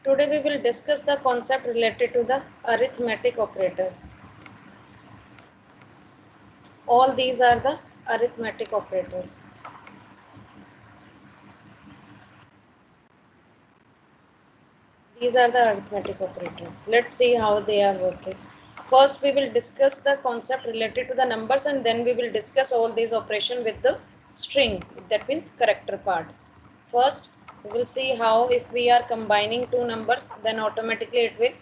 Today we will discuss the concept related to the arithmetic operators. All these are the arithmetic operators. These are the arithmetic operators. Let's see how they are working. First, we will discuss the concept related to the numbers, and then we will discuss all these operations with the string. That means character part. First, we will see how if we are combining two numbers, then automatically it will,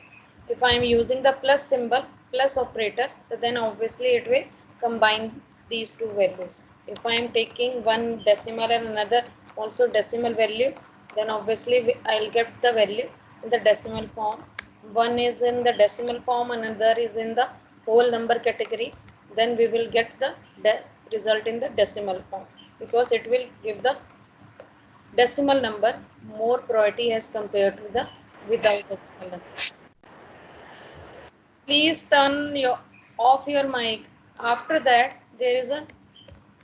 if I am using the plus symbol, plus operator, then obviously it will combine these two values. If I am taking one decimal and another also decimal value, then obviously I'll get the value in the decimal form. One is in the decimal form, another is in the whole number category. Then we will get the result in the decimal form, because it will give the decimal number more priority as compared to the without decimal number. Please turn off your mic. After that, there is a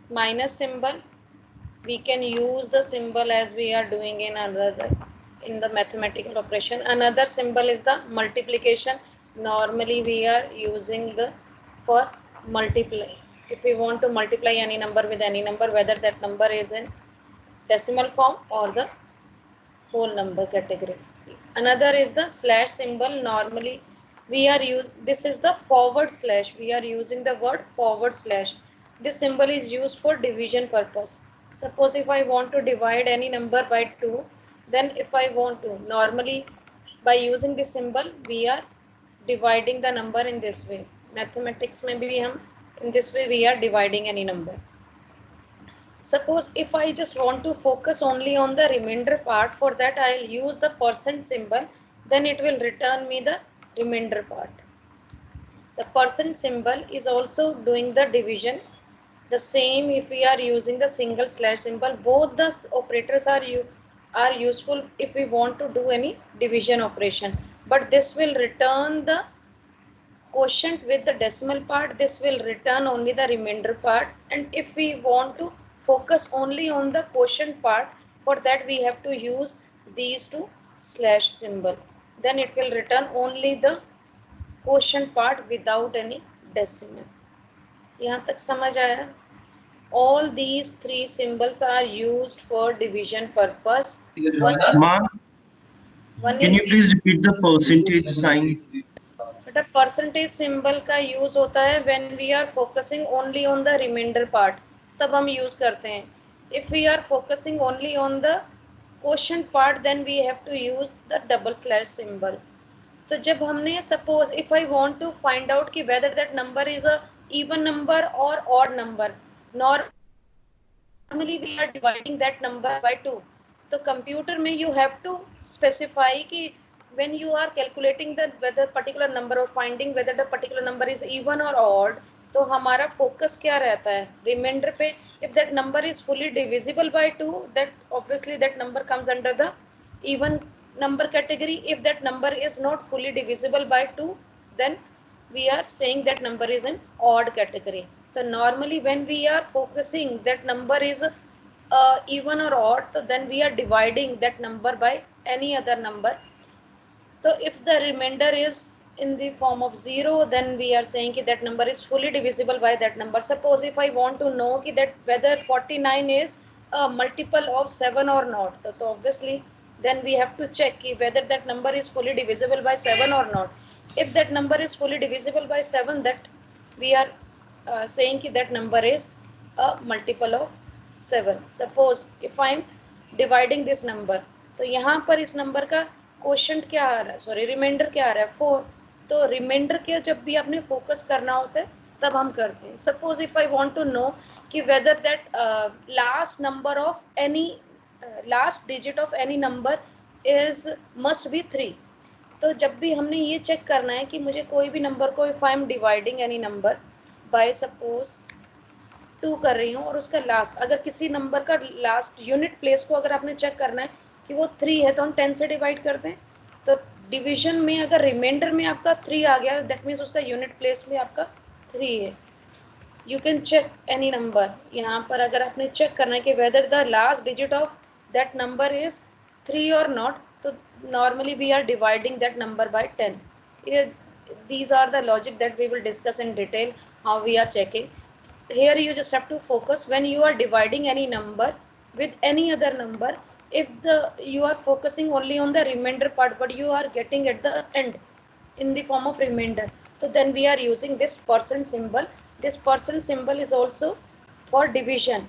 minus symbol. We can use the symbol as we are doing in the mathematical operation. Another symbol is the multiplication. Normally we are using the for multiply. If we want to multiply any number with any number, whether that number is in decimal form or the whole number category. Another is the slash symbol. Normally we are this is the forward slash. We are using the word forward slash. This symbol is used for division purpose. Suppose if I want to divide any number by 2, then if I want to, normally by using this symbol we are dividing the number in this way. Mathematics में भी हम in this way we are dividing any number. Suppose if I just want to focus only on the remainder part, for that I'll use the percent symbol, then it will return me the remainder part. The percent symbol is also doing the division. The same if we are using the single slash symbol, both the operators are useful if we want to do any division operation. But this will return the quotient with the decimal part, this will return only the remainder part. And if we want to focus only on the quotient part, for that we have to use these two slash symbol, then it will return only the quotient part without any decimal. यहाँ तक समझ आया? All these three symbols are used for division purpose. Ma'am, can you please repeat the percentage sign? बेटा percentage symbol का use होता है when we are focusing only on the reminder part, तब हम यूज करते हैं. If we are focusing only on the quotient part, then we have to use the double slash symbol. तो जब हमने suppose if I want to find out कि whether that number is a even number और odd number, normally we are dividing that number by 2. तो computer में you have to specify कि when you are calculating the whether particular number or finding whether the particular number is even or odd, तो हमारा focus क्या रहता है remainder पे. if that number is fully divisible by 2, that obviously that number comes under the even number category. If that number is not fully divisible by 2, then we are saying that number is an odd category. So normally when we are focusing that number is even or odd, so then we are dividing that number by any other number. So if the remainder is in the form of 0, then we are saying that number is fully divisible by that number. Suppose if I want to know that whether 49 is a multiple of 7 or not, so obviously then we have to check whether that number is fully divisible by 7 or not. If that number is fully divisible by 7, that we are saying that number is a multiple of 7. Suppose if I am dividing this number, तो यहाँ पर इस number का quotient क्या आ रहा है, sorry reminder क्या आ रहा है 4. तो रिमाइंडर के जब भी आपने फोकस करना होता है तब हम करते हैं. Suppose if I want to know कि whether that last number of any last digit of any number is must be 3. तो जब भी हमने ये चेक करना है कि मुझे कोई भी नंबर को if I am dividing any number by suppose 2 कर रही हूँ और उसका लास्ट, अगर किसी नंबर का लास्ट यूनिट प्लेस को अगर आपने चेक करना है कि वो 3 है, तो हम 10 से डिवाइड करते हैं. तो डिवीजन में अगर रिमाइंडर में आपका 3 आ गया, दैट मीन्स उसका यूनिट प्लेस में आपका 3 है. You can check any number. यहाँ पर अगर आपने चेक करना है कि whether the last digit of that number is 3 और not, So normally we are dividing that number by 10. These are the logic that we will discuss in detail, how we are checking. Here you just have to focus when you are dividing any number with any other number. If you are focusing only on the remainder part, but you are getting at the end in the form of remainder, so then we are using this percent symbol. This percent symbol is also for division.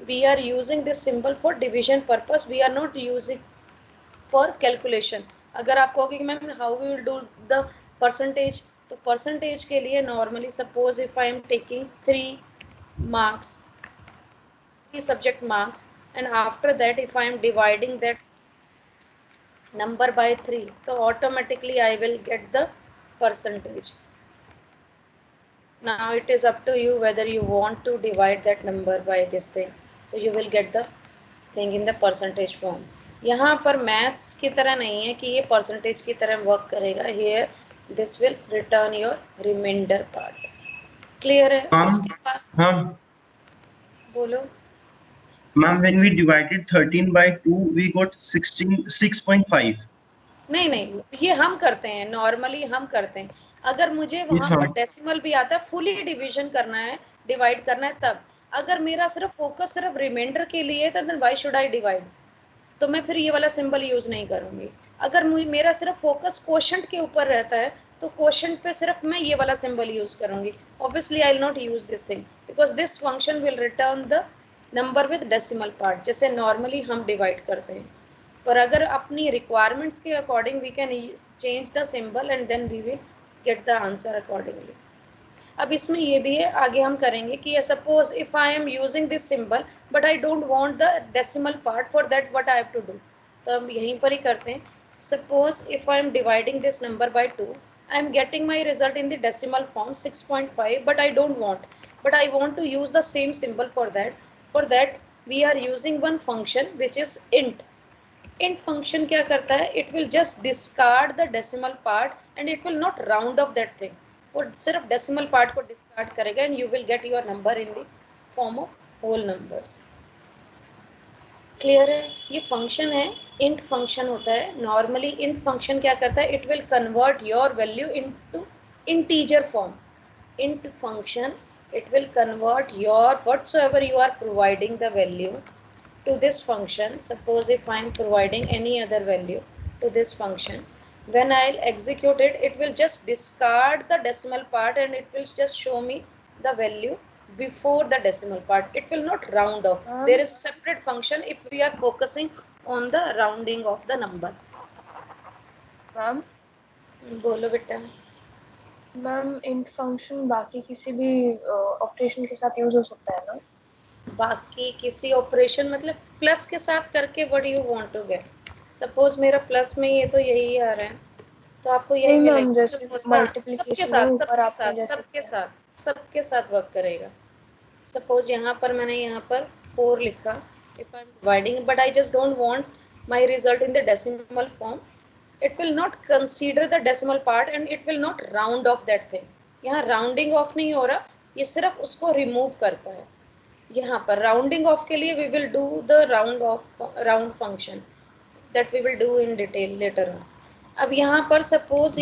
We are using this symbol for division purpose. We are not using for calculation. अगर आप कहोगे कि ma'am how we will do the percentage, तो percentage के लिए normally suppose if I am taking 3 marks, 3 subject marks, and after that if I am dividing that number by 3, so automatically I will get the percentage. Now it is up to you whether you want to divide that number by this thing, so you will get the thing in the percentage form. यहाँ पर maths की तरह नहीं है कि ये percentage की तरह वर्क करेगा. Here this will return your remainder part. Clear है? उसके बाद हाँ बोलो. Ma'am, when we divided 13 by 2, we got 6.5. नहीं, ये हम करते हैं, नॉर्मली हम करते हैं. अगर मुझे वहां पर डेसिमल भी आता है, फुली डिवीजन करना है, डिवाइड करना है, तब अगर मेरा सिर्फ फोकस सिर्फ रिमाइंडर के लिए, तो then why should I divide? तो मैं फिर ये वाला सिंबल यूज नहीं करूंगी. अगर मेरा सिर्फ फोकस क्वोशंट के ऊपर रहता है, तो क्वोशंट पे सिर्फ मैं ये वाला सिंबल यूज करूंगी. Obviously I will not use this thing because this function will return the number with decimal part, जैसे नॉर्मली हम डिवाइड करते हैं. पर अगर अपनी रिक्वायरमेंट्स के according we can change the symbol and then we will get the answer accordingly. अब इसमें ये भी है, आगे हम करेंगे कि suppose if I am using this symbol but I don't want the decimal part, for that what I have to do. तो हम यहीं पर ही करते हैं. Suppose if I am dividing this number by 2, I am getting my result in the decimal form 6.5, but I don't want, but I want to use the same symbol for that we are using one function which is int. int function क्या करता है, it will just discard the decimal part and it will not round off that thing. वो सिर्फ decimal part को discard करेगा and you will get your number in the form of whole numbers. Clear है? ये function है, int function होता है. Normally int function क्या करता है, it will convert your value into integer form. Int function, it will convert your whatsoever you are providing the value to this function. Suppose if I am providing any other value to this function, when I'll execute it, it will just discard the decimal part and it will just show me the value before the decimal part. It will not round off. There is a separate function if we are focusing on the rounding of the number. Ma'am बोलो बेटा. Ma'am int function बाकी किसी भी operation के साथ use हो सकता है ना? बाकी किसी ऑपरेशन मतलब प्लस के साथ करके what you want to get. Suppose मेरा प्लस में ये तो यही आ रहा है, तो आपको यही मिलेगा. सबके साथ वर्क करेगा. सपोज यहाँ पर मैंने यहाँ पर 4 लिखा. If I am dividing but I just don't want my result in the decimal form, it will not consider the decimal part and it will not round of that thing. यहाँ rounding off नहीं हो रहा, ये सिर्फ उसको remove करता है. यहाँ पर राउंडिंग ऑफ के लिए we will do the round function that we will do in detail later on. अब यहाँ पर suppose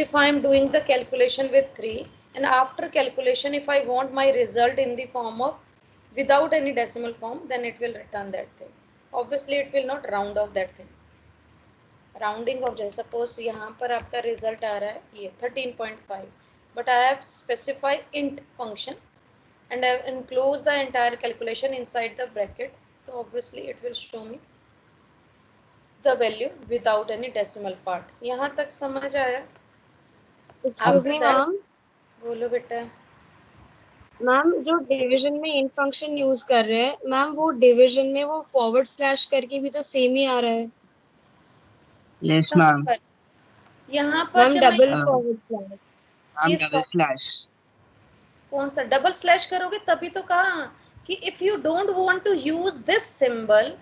if I am doing the calculation with 3 and after calculation if I want my result in the form of without any decimal form, then it will return that thing. Obviously it will not round off that thing. Rounding off, जैसे suppose यहाँ पर आपका result आ रहा है ये 13.5, but I have specified int function and I have enclosed the entire calculation inside the bracket, so obviously it will show me the value without any decimal part. यहाँ तक समझ आया? बोलो बेटा. मैम जो डिवीजन में int फंक्शन यूज कर रहे हैं मैम, वो डिवीजन में वो फॉरवर्ड स्लैश करके भी तो सेम ही आ रहा है. Yes ma'am. यहाँ पर जब डबल फॉरवर्ड स्लैश, कौन सा डबल स्लैश करोगे तभी तो कहा कि if you don't want to use this symbol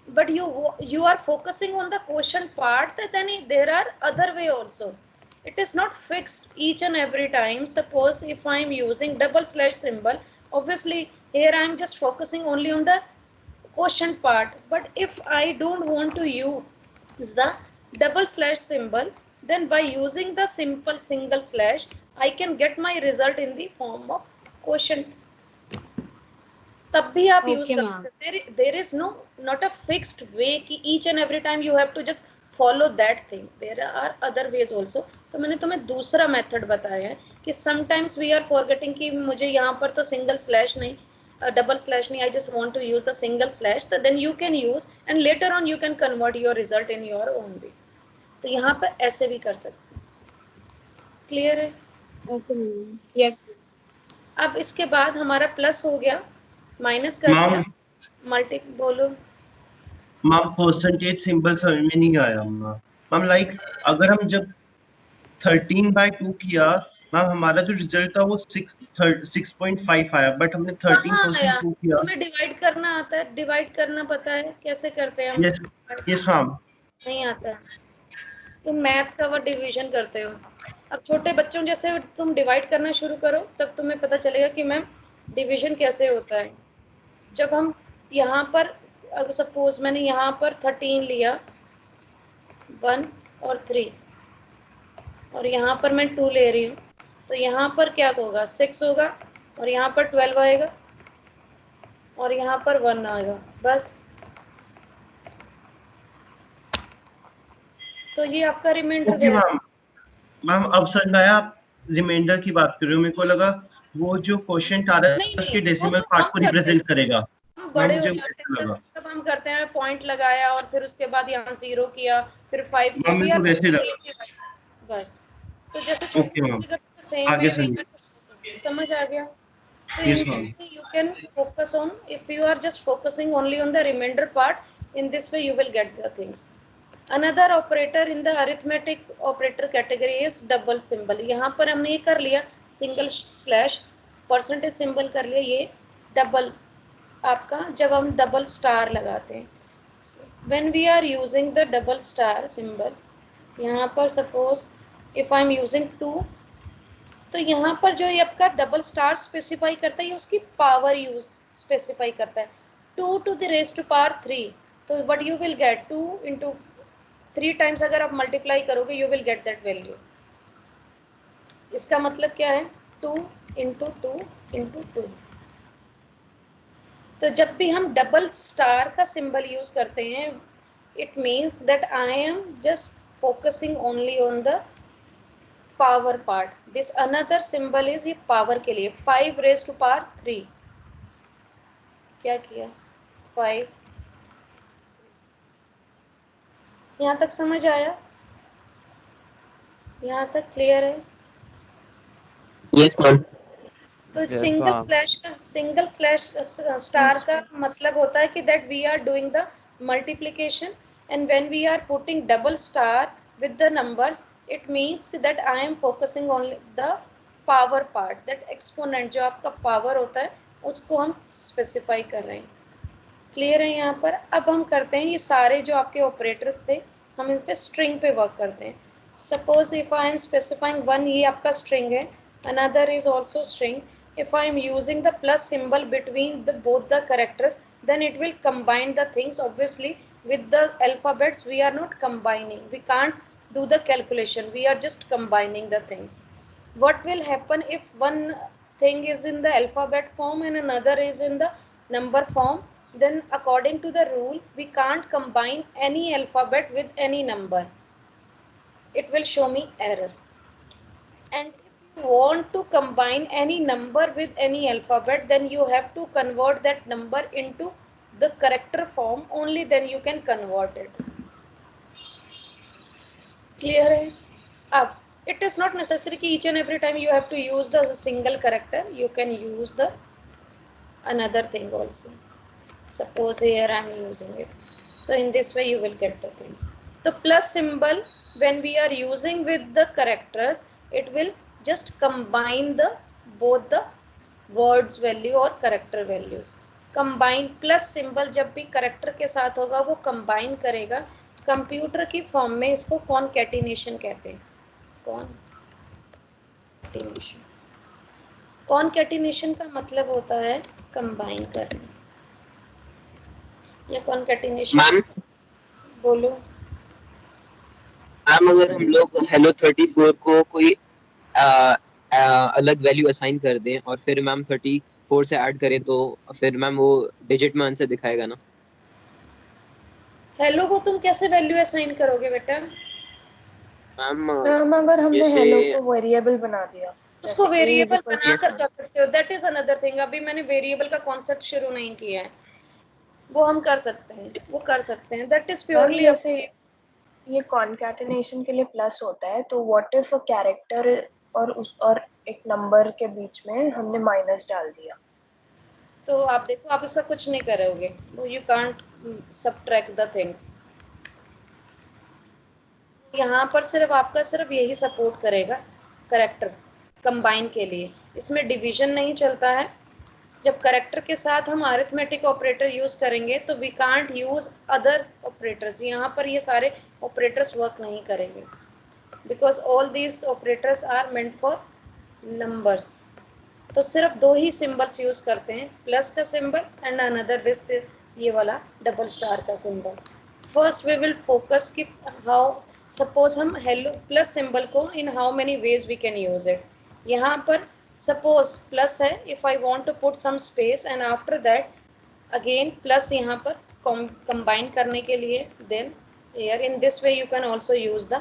but you are focusing on the quotient part, then there are other way also. It is not fixed each and every time. Suppose if I am using double slash symbol, obviously here I am just focusing only on the quotient part. But if I don't want to use the double slash symbol, then by using the simple single slash, I can get my result in the form of quotient. तब भी आप use Okay, कर ma'am. सकते हैं. There is no not a fixed way कि each and every time you have to just follow that thing. There are other ways also. तो मैंने तुम्हें दूसरा मेथड बताया है कि समटाइम्स वी आर फॉरगेटिंग कि मुझे यहाँ पर तो सिंगल स्लैश नहीं, डबल स्लैश नहीं, I just want to use the single slash. तो then you can use and later on you can convert your result in your own way. तो यहाँ पर ऐसे भी कर सकते हैं. क्लियर है? Okay, ma'am. Yes, ma'am. अब इसके बाद हमारा प्लस हो गया, माइनस कर दिया, मैम मल्टी बोलो. मैम परसेंटेज सिंबल समझ में नहीं आया मैम. मैम लाइक अगर हम जब 13/2 किया मैम, हमारा जो रिजल्ट था वो 6.5 आया, बट हमने कहाँ आया? 13% किया. तुम्हें डिवाइड करना आता है? डिवाइड करना पता है कैसे करते हैं हम? Yes yes ma'am. नहीं आता है. तुम मैथ्स का वो डिवीजन करते हो. अब छोटे बच्चों जैसे तुम डिवाइड करना शुरू करो तब तुम्हें पता चलेगा कि मैम डिवीजन कैसे होता है. जब हम यहाँ पर, अगर सपोज मैंने यहाँ पर 13 लिया, 1 और 3, और यहाँ पर मैं 2 ले रही हूँ, तो यहाँ पर क्या होगा? 6 होगा, और यहाँ पर 12 आएगा, और यहाँ पर 1 आएगा. बस. तो ये आपका रिमाइंडर ओके गया. मैम. मैम अब समझ में आया, आप रिमाइंडर की बात कर रहे हो. मेरे को लगा वो जो क्वेश्चन आ रहा है नहीं उसके नहीं, वो डेसिमल तो पार्ट हम को करते हैं. रिप्रेजेंट करेगा. हम मैम बड़े हो मुझे जाते ऐसा हैं लगा. तब हम करते हैं, पॉइंट लगाया और फिर उसके बाद यहाँ 0 किया, फिर 5 किया. मैम वी मेरे आर को वैसे लगा. बस. तो जैसे छोटे ओके मैम, बच्चे करते हैं सेम आगे वे वी समझ. समझ आ गया. So in yes this ma'am. way you can focus on, if you are just focusing only on the remainder part, in this way you will get the things. Another operator in the arithmetic operator category is double symbol. यहाँ पर हमने ये कर लिया, single slash, percentage symbol कर लिया. ये double आपका, जब हम डबल स्टार लगाते हैं, when we are using the double star symbol, यहाँ पर suppose if I am using 2, तो यहाँ पर जो ये आपका डबल स्टार स्पेसिफाई करता है, ये उसकी पावर यूज स्पेसिफाई करता है. 2 to the raised to power 3. तो what you will get, 2 into 3 times अगर आप मल्टीप्लाई करोगे you will get that value. इसका मतलब क्या है? 2 into 2 into 2. तो जब भी हम डबल स्टार का सिंबल यूज करते हैं, it means that I am just focusing only on the power part. This another symbol is ये पावर के लिए. 5 raised to power 3. क्या किया? 5. यहाँ तक समझ आया? यहाँ तक क्लियर है? Yes ma'am. तो सिंगल स्लैश स्टार का मतलब होता है कि that we are doing the multiplication, and when we are putting double star with the numbers, it means that I am focusing only the power part, that exponent जो आपका power होता है उसको हम स्पेसिफाई कर रहे हैं. क्लियर है यहाँ पर? अब हम करते हैं ये सारे जो आपके ऑपरेटर्स थे, हम इन पे स्ट्रिंग पे वर्क करते हैं. Suppose if I M specifying 1, ये आपका स्ट्रिंग है, another is also string. If I am using the plus symbol between both the characters, then it will combine the things. Obviously with the alphabets we are not combining, we can't do the calculation, we are just combining the things. What will happen if one thing is in the alphabet form and another is in the number form? Then according to the rule we can't combine any alphabet with any number, it will show me error. And if you want to combine any number with any alphabet, then you have to convert that number into the character form, only then you can convert it. Clear है? अब it is not necessary कि each and every time you have to use the single character, you can use the another thing also. Suppose here I am using it, so in this way you will get the things. The plus symbol, when we are using with the characters, it will just combine the both the words value और character values. Combine plus symbol जब भी character के साथ होगा वो combine करेगा. Computer की form में इसको कॉनकैटिनेशन कहते हैं. कॉनकैटिनेशन. कॉनकैटिनेशन का मतलब होता है कंबाइन करना. या कॉन्केटिनेशन? मैम बोलो। मैम अगर हम लोग हेलो 34 को कोई अलग वैल्यू असाइन कर दें और फिर मैम 34 से ऐड करें तो फिर मैम वो डिजिट में आंसर दिखाएगा ना? हेलो को तुम कैसे वैल्यू असाइन करोगे बेटा? मैम मैम अगर हमने जैसे हेलो को वेरिएबल बना दिया, उसको जैसे a इज वेरिएबल इक्वल बना यस कर मैम कर सकते हो, दैट इज अनदर थिंग। अभी मैंने वेरिएबल का कॉन्सेप्ट शुरू नहीं किया है, वो हम कर सकते हैं, वो कर सकते हैं, दैट इज मैम प्योरली। जैसे ये कॉन्कैटिनेशन के लिए प्लस होता है, तो व्हाट इफ अ कैरेक्टर और एक नंबर के बीच में हमने माइनस डाल दिया? तो आप देखो, आप इसका कुछ नहीं करोगे, you can't subtract the things. यहाँ पर सिर्फ आपका सिर्फ यही सपोर्ट करेगा करेक्टर कंबाइन के लिए, इसमें डिवीजन नहीं चलता है। जब करेक्टर के साथ हम अरिथमेटिक ऑपरेटर यूज करेंगे तो we can't use other operators, यहाँ पर ये सारे ऑपरेटर्स वर्क नहीं करेंगे, because all these operators are meant for numbers. तो सिर्फ दो ही सिंबल्स यूज करते हैं, प्लस का सिंबल एंड अनदर दिस, ये वाला डबल स्टार का symbol. First we will focus कि हाउ, सपोज हम हेलो प्लस सिंबल को in how many ways we can use it. यहाँ पर सपोज प्लस है, if I want to put some space and after that again plus यहाँ पर combine करने के लिए, then here in this way you can also use the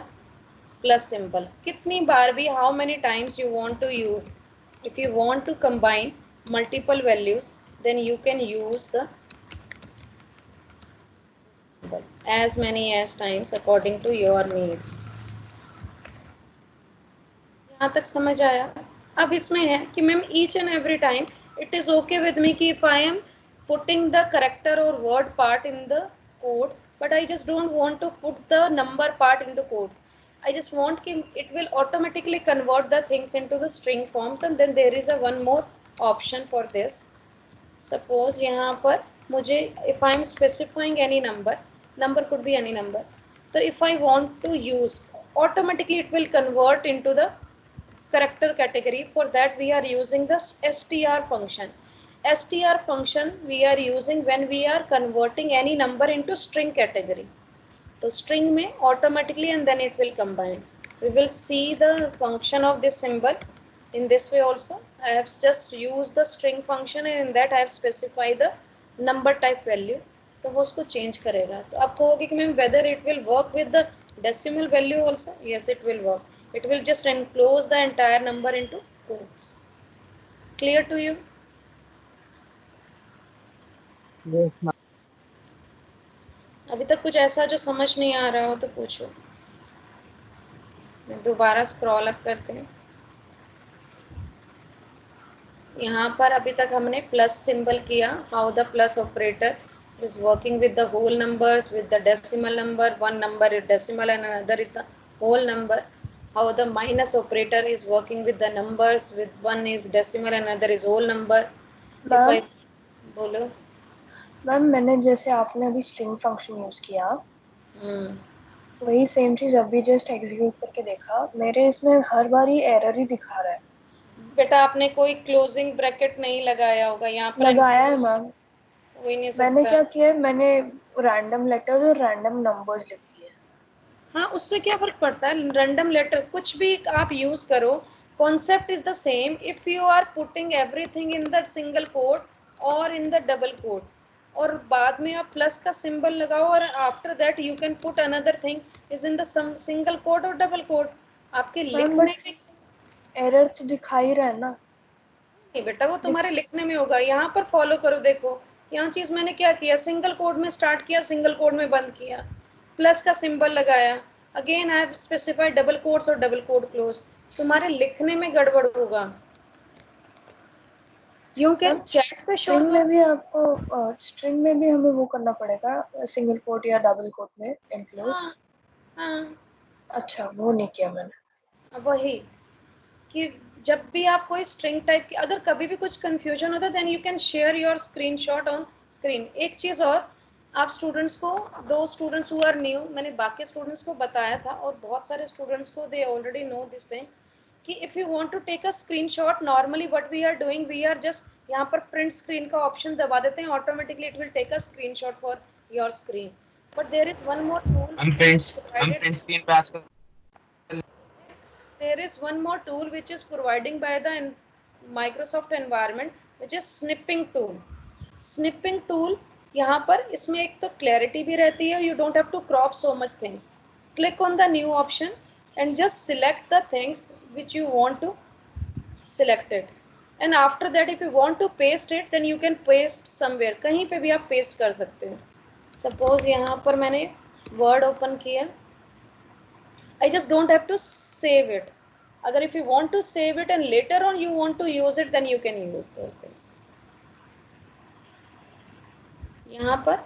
plus symbol। कितनी बार भी, how many times you want to use, if you want to combine multiple values then you can use the symbol as many as times according to your need। यहाँ तक समझ आया? अब इसमें है कि ma'am each and every time it is okay with me कि if I am putting the character और word part in the quotes, but I just don't want to put the number part in the quotes. I just want कि it will automatically convert the things into the string form, and then there is a one more option for this। Suppose यहाँ पर मुझे if I am specifying any number, number could be any number, तो if I want to use, automatically it will convert into the character category। For that we are using the str function। str function we are using when we are converting any number into string category। तो string में automatically and then it will combine। We will see the function of this symbol in this way also। I have just used the string function and in that I have specified the number type value, तो वो उसको change करेगा। तो आप कहोगे कि ma'am whether it will work with the decimal value also? Yes, it will work। It will just enclose the entire number into quotes। Clear to you? Yes ma'am. अभी तक कुछ ऐसा जो समझ नहीं आ रहा हो तो पूछो। मैं दोबारा स्क्रॉल अप करते हैं। यहाँ पर अभी तक हमने प्लस सिंबल किया, how the plus operator is working with the whole numbers, with the decimal number, one number is decimal and another is the whole number। How the minus operator is working with the numbers, with one is decimal and another is whole number। If I ma'am बोलो। Ma'am मैंने जैसे आपने अभी string function use किया, हम्म, वही same चीज अभी just execute करके देखा, मेरे इसमें हर बार ही एरर ही दिखा रहा है। बेटा आपने कोई क्लोजिंग ब्रैकेट नहीं लगाया होगा, यहाँ पर लगाया है एनक्लोज मैम। हो ही नहीं मैंने सकता। क्या किया है, मैंने रैंडम लेटर्स और रैंडम नंबर्स लिख दिए। हाँ, उससे क्या फर्क पड़ता है, रैंडम लेटर कुछ भी आप यूज करो, concept is the same. If you are putting everything in the single code और इन द डबल कोड्स, और बाद में आप प्लस का सिंबल लगाओ और after that you can put another thing is in the single code और double quote, आपके मैम लिखने बट में। एरर तो दिखा ही रहा है ना। नहीं बेटा, वो लिख तुम्हारे लिखने में होगा। यहाँ पर फॉलो करो, देखो यहाँ चीज मैंने क्या किया, सिंगल कोड में स्टार्ट किया, सिंगल कोड में बंद किया, प्लस का सिंबल लगाया, again I have specified double codes और डबल कोड क्लोज। तुम्हारे लिखने में गड़बड़ होगा। यूं के मैम चैट पे शो स्ट्रिंग कर। में भी आपको स्ट्रिंग में भी हमें वो करना पड़ेगा, सिंगल कोट या डबल कोट में एनक्लोज? हाँ हाँ, अच्छा, वो नहीं किया मैंने। अब वही कि जब भी आप कोई स्ट्रिंग टाइप की, अगर कभी भी कुछ कंफ्यूजन होता है then you can share your screenshot on screen. एक चीज और, आप स्टूडेंट्स को, दो स्टूडेंट्स हु आर न्यू, मैंने बाकी स्टूडेंट्स को बताया था और बहुत सारे स्टूडेंट्स को they already know this thing, कि if you want to take a screenshot, normally what we are doing, we are just यहाँ पर प्रिंट स्क्रीन का ऑप्शन दबा देते हैं, automatically it will take a screenshot for your screen. But there is one more tool हम print screen पे आजकल there is one more tool which is providing by the Microsoft environment, which is snipping tool. Snipping tool, यहाँ पर इसमें एक तो clarity भी रहती है, you don't have to crop so much things. Click on the new option and just select the things which you want to select it. And after that, if you want to paste it, then you can paste somewhere. कहीं पे भी आप paste कर सकते हो. Suppose यहाँ पर मैंने Word open किया, I just don't have to save it. अगर if you want to save it and later on you want to use it, then you can use those things. यहाँ पर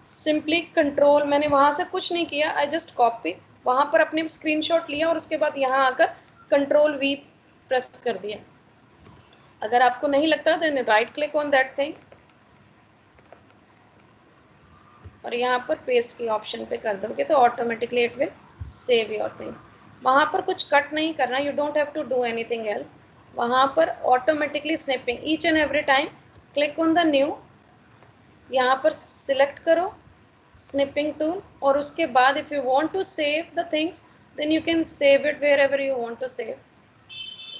simply control, मैंने वहाँ से कुछ नहीं किया, I just copy, वहाँ पर अपने screenshot लिया और उसके बाद यहाँ आकर Control V press कर दिया. अगर आपको नहीं लगता then right click on that thing और यहाँ पर paste की option पे कर दोगे तो automatically it will save your things. वहाँ पर कुछ कट नहीं करना, you don't have to do anything else. वहाँ पर automatically snipping each and every time. Click on the new, यहाँ पर select करो snipping tool और उसके बाद if you want to save the things, then you can save it wherever you want to save.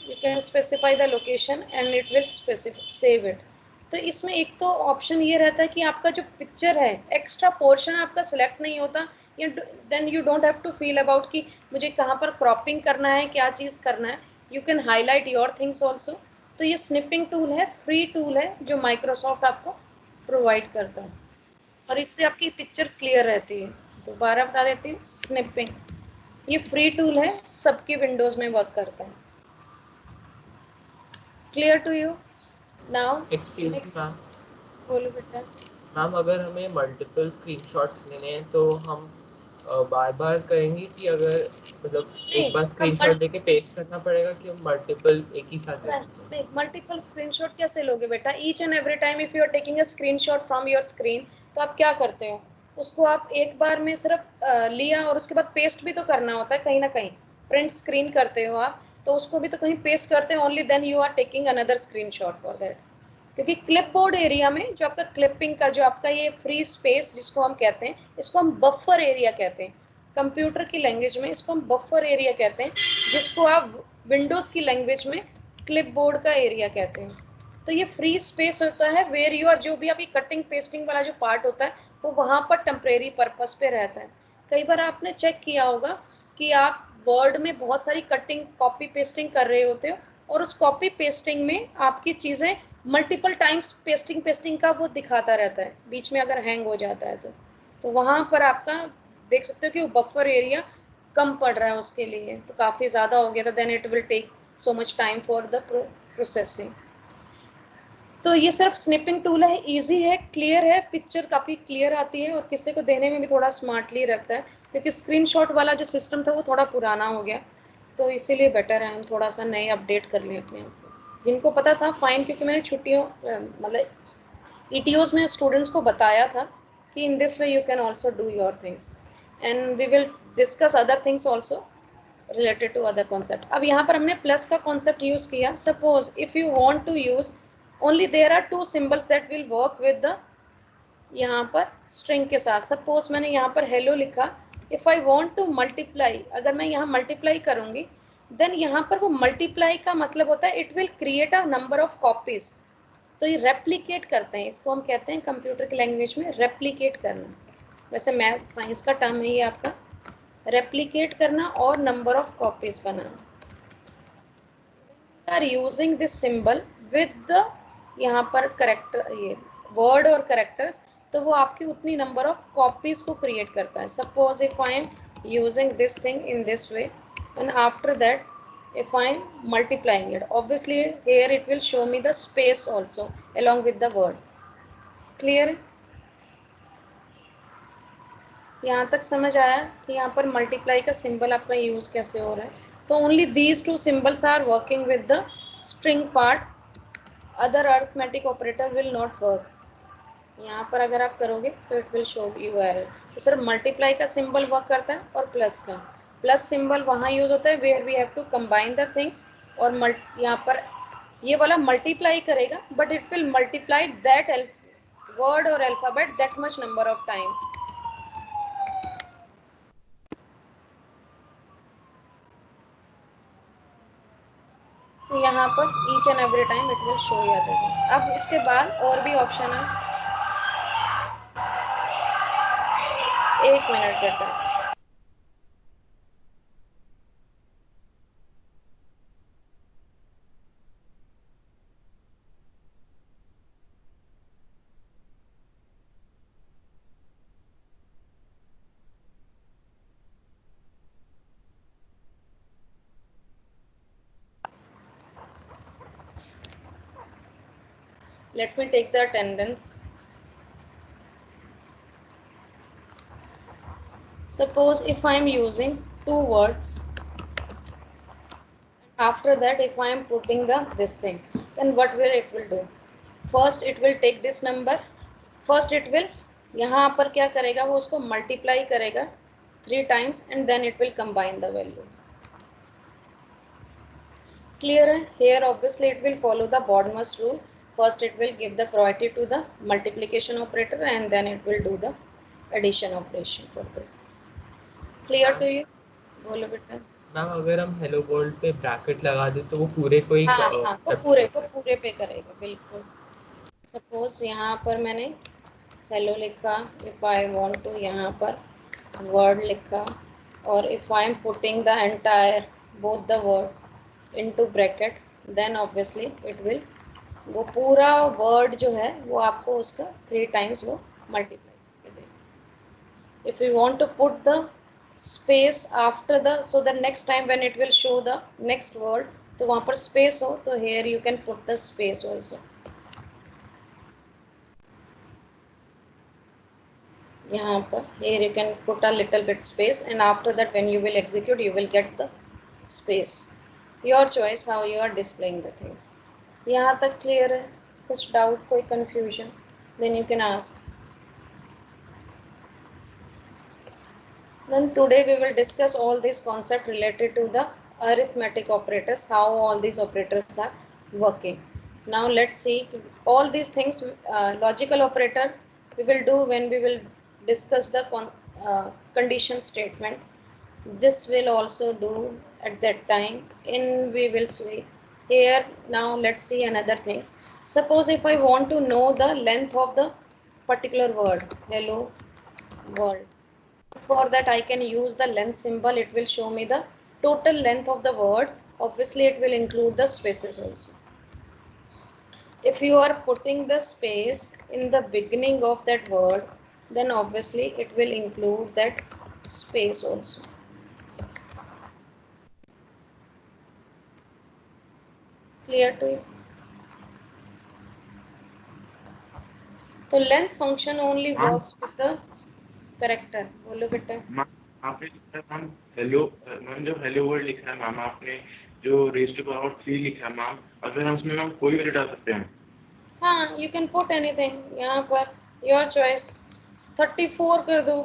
You can specify the location and it will save it. तो इसमें एक तो ऑप्शन ये रहता है कि आपका जो पिक्चर है एक्स्ट्रा पोर्शन आपका सिलेक्ट नहीं होता, then you don't have to feel about कि मुझे कहाँ पर क्रॉपिंग करना है, क्या चीज़ करना है. You can highlight your things also. तो ये स्निपिंग टूल है, फ्री टूल है जो माइक्रोसॉफ्ट आपको प्रोवाइड करता है और इससे आपकी पिक्चर क्लियर रहती है. दोबारा बता देती हूँ, स्निपिंग ये फ्री टूल है, सबकी विंडोज़ में वर्क करता है. Clear to you now? Excuse me ma'am, बोलो बेटा. मैम अगर हमें मल्टीपल स्क्रीनशॉट्स लेने हैं तो हम बार बार करेंगे कि अगर मतलब एक बार स्क्रीनशॉट लेके पेस्ट करना पड़ेगा कि हम मल्टीपल एक ही साथ नहीं, मल्टीपल स्क्रीनशॉट कैसे लोगे बेटा? Each and every time if you are taking a screenshot from your screen, तो आप क्या करते हो, उसको आप एक बार में सिर्फ लिया और उसके बाद पेस्ट भी तो करना होता है कहीं ना कहीं. प्रिंट स्क्रीन करते हो आप तो उसको भी तो कहीं पेस्ट करते हो, only then you are taking another screenshot for that. क्योंकि क्लिपबोर्ड एरिया में जो आपका क्लिपिंग का जो आपका ये फ्री स्पेस जिसको हम कहते हैं, इसको हम बफर एरिया कहते हैं. कंप्यूटर की लैंग्वेज में इसको हम बफर एरिया कहते हैं, जिसको आप विंडोज़ की लैंग्वेज में क्लिपबोर्ड का एरिया कहते हैं. तो ये फ्री स्पेस होता है वेयर यू आर, जो भी आपकी कटिंग पेस्टिंग वाला जो पार्ट होता है वो वहाँ पर टेम्परेरी पर्पस पे रहता है. कई बार आपने चेक किया होगा कि आप वर्ड में बहुत सारी कटिंग कॉपी पेस्टिंग कर रहे होते हो और उस कॉपी पेस्टिंग में आपकी चीज़ें मल्टीपल टाइम्स पेस्टिंग का वो दिखाता रहता है, बीच में अगर हैंग हो जाता है तो वहाँ पर आपका देख सकते हो कि वो बफर एरिया कम पड़ रहा है उसके लिए, तो काफ़ी ज़्यादा हो गया था, then it will take so much time for the processing. तो ये सिर्फ स्निपिंग टूल है, इजी है, क्लियर है, पिक्चर काफ़ी क्लियर आती है और किसी को देने में भी थोड़ा स्मार्टली रखता है, क्योंकि स्क्रीनशॉट वाला जो सिस्टम था वो थोड़ा पुराना हो गया, तो इसीलिए बेटर है हम थोड़ा सा नए अपडेट कर लें अपने आप को. जिनको पता था फाइन, क्योंकि मैंने छुट्टियों मतलब ETOs में स्टूडेंट्स को बताया था कि in this way you can also do your things and we will discuss other things also related to other concept. अब यहाँ पर हमने प्लस का कॉन्सेप्ट यूज़ किया. Suppose if you want to use only there are two symbols that will work with the यहाँ पर string के साथ. सपोज मैंने यहाँ पर हेलो लिखा, if I want to multiply, अगर मैं यहाँ मल्टीप्लाई करूँगी देन यहाँ पर वो मल्टीप्लाई का मतलब होता है it will create a number of copies. तो ये रेप्लिकेट करते हैं, इसको हम कहते हैं कंप्यूटर की लैंग्वेज में रेप्लिकेट करना. वैसे मैथ साइंस का टर्म है ये आपका, रेप्लिकेट करना और नंबर ऑफ कॉपीज बनाना. Are using this symbol with the यहाँ पर करेक्टर, ये वर्ड और करेक्टर्स, तो वो आपकी उतनी नंबर ऑफ कॉपीज को क्रिएट करता है. Suppose if I am using this thing in this way and after that if I am multiplying it, obviously here it will show me the space also along with the word. Clear? यहाँ तक समझ आया कि यहाँ पर multiply का symbol आपका use कैसे हो रहा है. तो only these two symbols are working with the string part, other arithmetic operator will not work. यहाँ पर अगर आप करोगे तो it will show you error. तो सिर्फ मल्टीप्लाई का सिंबल वर्क करता है और प्लस का. प्लस सिंबल वहाँ यूज होता है where we have to combine the things, और यहाँ पर ये वाला मल्टीप्लाई करेगा, but it will multiply that word और alphabet that much number of times. तो यहाँ पर each and every time it will show you other things. अब इसके बाद और भी ऑप्शन है. 1 मिनट बेटा. Let me take the attendance. Suppose if I am using 2 words, after that if I am putting this thing, then what will it will do? First it will take this number, first it will यहाँ पर क्या करेगा, वो उसको multiply करेगा 3 times and then it will combine the value. Clear है? Here obviously it will follow the BODMAS rule. First it will give the priority to the multiplication operator and then it will do the addition operation for this. Clear to you? बोलो बेटा. Ma'am अगर हम hello world पे bracket लगा दें तो वो पूरे को ही हाँ, वो पूरे पे करेगा बिल्कुल. सपोज यहाँ पर मैंने हेलो लिखा, इफ आई वांट टू यहाँ पर वर्ड लिखा, और if I am putting the entire both the words into bracket, then obviously it will, वो पूरा वर्ड जो है वो आपको उसका 3 times वो मल्टीप्लाई कर देगा. If you want to put the space after the, so the next time when it will show the next word, तो वहाँ पर space हो, तो here you can put the space also. यहाँ पर here you can put a little bit space and after that when you will execute you will get the space. Your choice how you are displaying the things. यहाँ तक clear है? कुछ doubt, कोई confusion, then you can ask. Then today we will discuss all these concepts related to the arithmetic operators, how all these operators are working. Now let's see all these things. Logical operator we will do when we will discuss the condition statement. This will also do at that time. We will see here. Now let's see another things. Suppose if I want to know the length of the particular word, hello world. For that I can use the length symbol. It will show me the total length of the word. Obviously it will include the spaces also. If you are putting the space in the beginning of that word, then obviously it will include that space also. Clear to you? So length function only works with the character. बोलो बेटा. आपने ma'am hello ma'am जो hello word लिखा है ma'am, आपने जो raise to power 3 लिखा है मैम, अगर हम उसमें मैम कोई वैल्यू डाल सकते हैं? हाँ, यू कैन पुट एनीथिंग. यहाँ पर योर चॉइस 34 कर दो,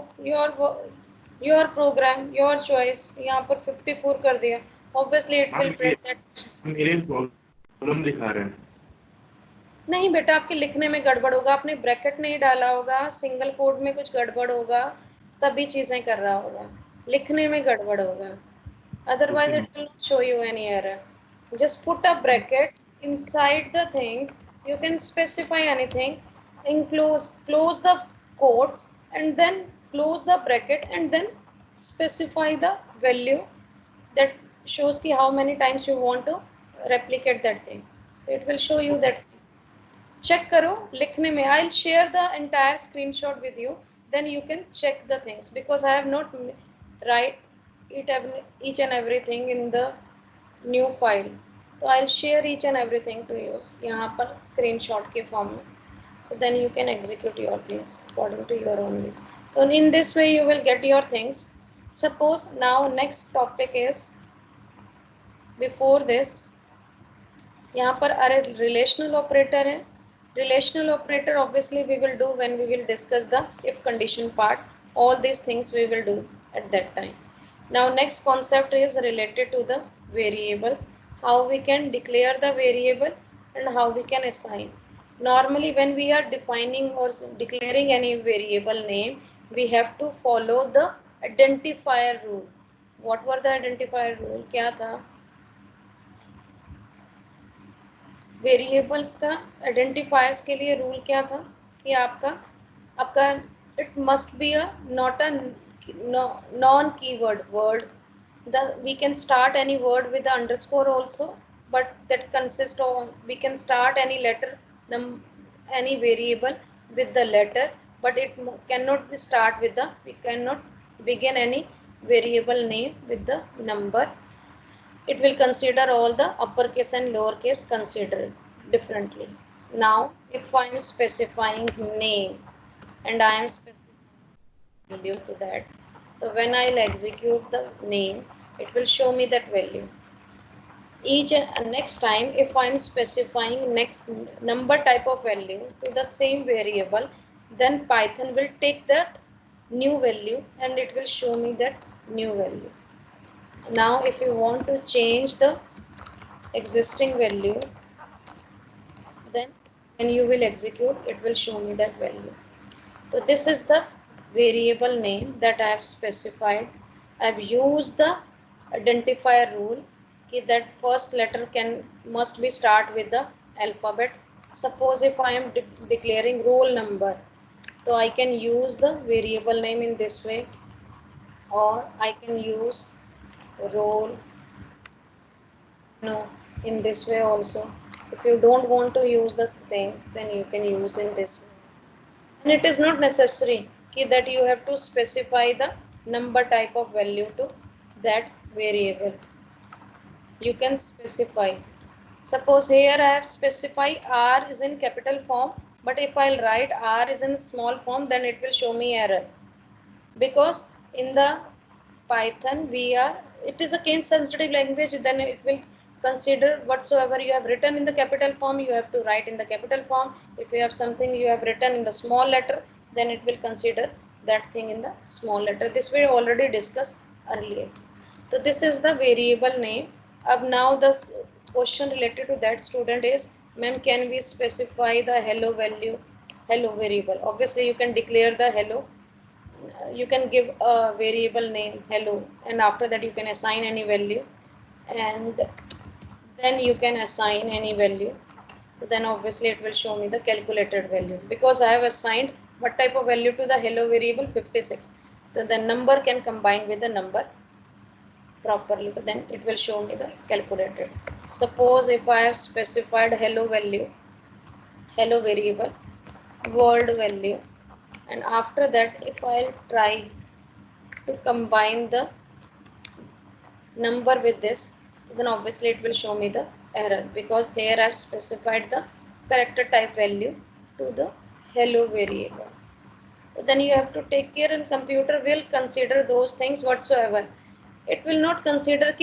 योर प्रोग्राम, योर चॉइस. यहाँ पर 54 कर दिया, obviously it will print that. मेरे प्रॉब्लम दिखा रहे हैं. नहीं बेटा, आपके लिखने में गड़बड़ होगा, आपने ब्रैकेट नहीं डाला होगा, सिंगल कोड में कुछ गड़बड़ होगा, तभी चीजें कर रहा होगा. लिखने में गड़बड़ होगा, otherwise it will show you any error. Just put a bracket inside the things. You can specify anything, close the quotes and then close the bracket and then specify the value that shows ki how many times you want to replicate that thing. It will show you that thing. Check करो लिखने में. I'll share the entire screenshot with you, then you can check the things because I have not write each and everything in the new file. तो I'll share each and everything to you यहाँ पर screenshot के form में. So then you can execute your things according to your own way. So in this way you will get your things. Suppose now next topic is, before this यहाँ पर अरे relational operator है. Relational operator obviously we will do when we will discuss the if condition part. All these things we will do at that time. Now next concept is related to the variables, how we can declare the variable and how we can assign. Normally when we are defining or declaring any variable name, we have to follow the identifier rule. What were the identifier rule? क्या था? Variables का identifiers के लिए rule क्या था कि आपका it must be a not a non keyword word. We can start any word with the underscore also, but that consists of, we can start any letter, any variable with the letter, but it cannot be start with the, we cannot begin any variable name with the number. It will consider all the uppercase and lowercase considered differently. Now if I am specifying name and I am specifying value to that, so when I'll execute the name, it will show me that value. Each and next time if I am specifying next number type of value to the same variable, then Python will take that new value and it will show me that new value. Now if you want to change the existing value, then when you will execute, it will show me that value. So this is the variable name that I have specified. I have used the identifier rule that first letter must be start with the alphabet. Suppose if I am declaring roll number, so I can use the variable name in this way, or I can use roll in this way also. If you don't want to use this thing, then you can use in this way. And it is not necessary that you have to specify the number type of value to that variable. You can specify. Suppose here I have specified R is in capital form, but if I'll write R is in small form, then it will show me error. Because in the Python it is a case sensitive language, then it will consider whatsoever you have written in the capital form, you have to write in the capital form. If you have something you have written in the small letter, then it will consider that thing in the small letter. This we already discussed earlier. So this is the variable name. Now the question related to that student is, ma'am, can we specify the hello value, hello variable? Obviously you can declare the hello. You can give a variable name hello, and after that you can assign any value, and then you can assign any value. So then obviously it will show me the calculated value, because I have assigned what type of value to the hello variable, 56. So the number can combine with the number properly, so then it will show me the calculated. Suppose if I have specified hello value, hello variable, world value, and after that if I'll try to combine the number with this, then obviously it will show me the error, because here I've specified the character type value to the hello variable. So then you have to take care, and computer will consider those things whatsoever. It will not consider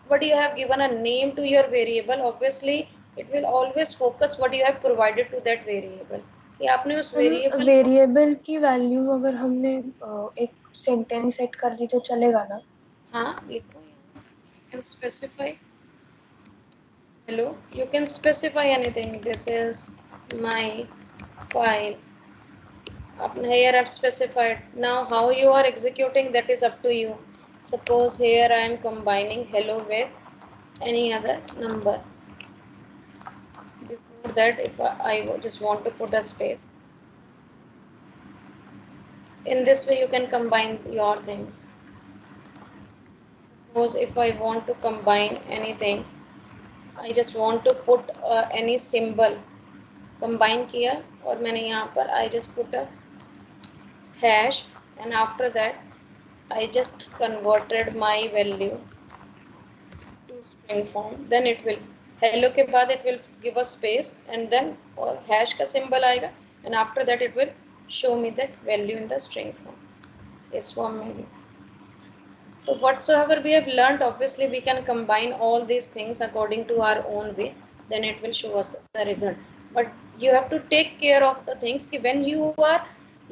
what you have given a name to your variable. Obviously it will always focus what you have provided to that variable. कि आपने उस variable की value अगर हमने एक sentence set कर दी तो चलेगा ना? हाँ लिखो, you can specify. Hello, you can specify anything. This is my file. Here I've specified. Now how you are executing, that is up to you. Suppose here I am combining hello with any other number. Before that, if I just want to put a space, in this way you can combine your things. Suppose if I want to combine anything, I just want to put any symbol, combine किया, और मैंने यहाँ पर I just put a hash, and after that I just converted my value to string form. Then it will hello के बाद it will give a space, and then और hash का symbol आएगा, and after that it will show me that value in the string form. इस form में भी. So whatsoever we have learned, obviously we can combine all these things according to our own way, then it will show us the result. But you have to take care of the things when you are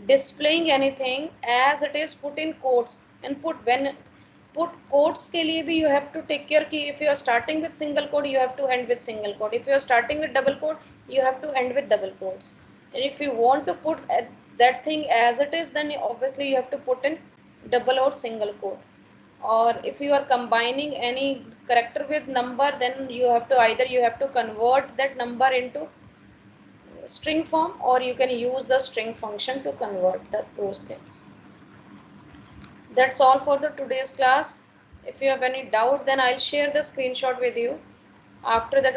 displaying anything, as it is put in quotes, and put when put quotes के लिए भी you have to take care कि if you are starting with single quote you have to end with single quote, if you are starting with double quote you have to end with double quotes, and if you want to put that thing as it is, then obviously you have to put in double or single quote. Or if you are combining any character with number, then you have to either you have to convert that number into string form, or you can use the string function to convert those things. That's all for the today's class. If you have any doubt, then I'll share the screenshot with you. After that